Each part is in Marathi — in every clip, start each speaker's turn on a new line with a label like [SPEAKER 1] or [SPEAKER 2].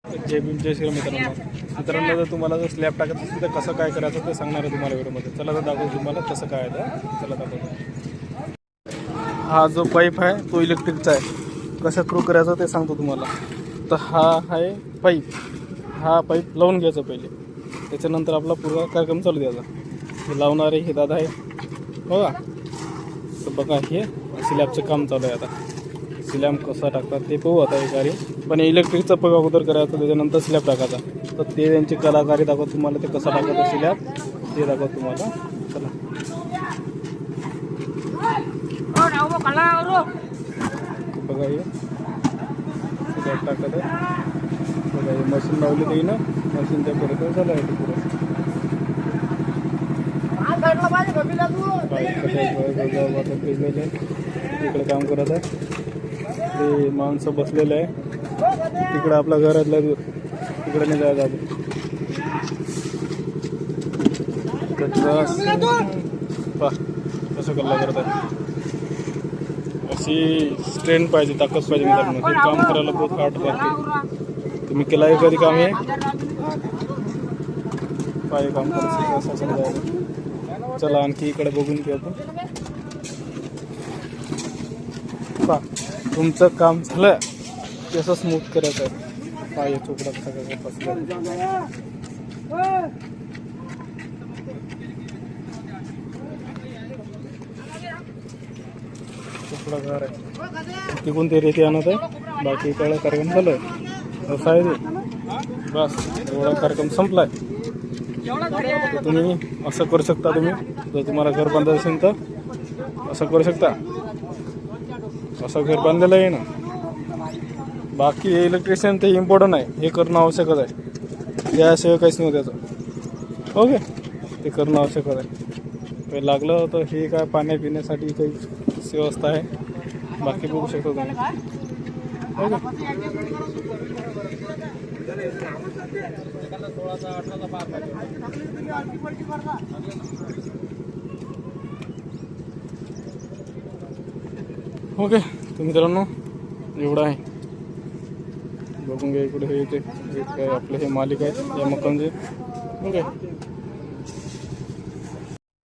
[SPEAKER 1] जय भीम जय श्री मित्रांनो जर तुम्हाला जर स्लॅब टाकायचं असेल तर कसं काय करायचं ते सांगणार आहे तुम्हाला व्हिडिओमध्ये. चला तर दाखवतो तुम्हाला कसं काय आहे. चला दाखवतो. हा जो पाईप आहे तो इलेक्ट्रिकचा आहे. कसं थ्रू करायचं ते सांगतो तुम्हाला. तर हा आहे पाईप. हा पाईप लावून घ्यायचा पहिले, त्याच्यानंतर आपला पूर्ण कार्यक्रम चालू द्यायचा. हे लावणारे हे दादा आहे बघा. तर बघा हे स्लॅबचं काम चालू आहे. आता स्लॅब कसा टाकतात ते पाहू आता एकारी. पण इलेक्ट्रिकचा पग अगोदर करायचं, त्याच्यानंतर स्लॅब टाकायचा. तर ते त्यांची कलाकारी दाखवत तुम्हाला. ते कसं टाकायचं स्लॅब ते दाखवत तुम्हाला. चला बघा हे स्लॅब टाकत आहे. बघा हे मशीन लावली ते ना, मशीन त्या पर्यंत झालं आहे. ते पुढं तिकडे काम करत आहे. ते माणसं बसलेलं आहे तिकडं. आपल्या घरातल्या तिकडे नाही जायचं आपण. कसं कल्ला करत आहे. अशी स्ट्रेंथ पाहिजे, ताकद पाहिजे मित्रांनो. हे काम करायला बहुत हार्ड लागते. तुम्ही केला आहे कधी काम हे पाय काम करायचं असं समजायचं. चला आणखी इकडे बघून घेऊ आपण. पहा तुमचं काम झालं कसं स्मूथ करायचं आहे. पाय चोपडा सगळं बसलं. चोपडा घर आहे तिकून ते रेती आणत आहे. बाकी इकडे कार्यक्रम चालू आहे. असं आहे ते. बस एवढा कार्यक्रम संपला आहे. तर तुम्ही असं करू शकता. तुम्ही जर तुम्हाला घर बांधायचं असेल तर असं करू शकता. असं घर बांधलेलं आहे ना. बाकी इलेक्ट्रिशियन ते इम्पॉर्टंट आहे. हे करणं आवश्यकच आहे. त्याशिवाय काहीच नाही त्याचं. ओके ते करणं आवश्यकच आहे. काही लागलं तर हे काय पाण्या पिण्यासाठी काही व्यवस्था आहे. बाकी बघू शकता तुम्ही. ओके तर मित्रांनो एवढं आहे. बघून घ्या इकडे. हे ते काय आपले हे मालिक आहेत या मकानचे. ओके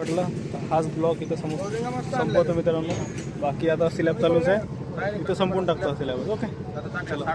[SPEAKER 1] म्हटलं हाच ब्लॉक इथं संपवतो मित्रांनो. बाकी आता स्लॅब चालूच आहे. इथं संपून टाकतो स्लॅब. ओके चला.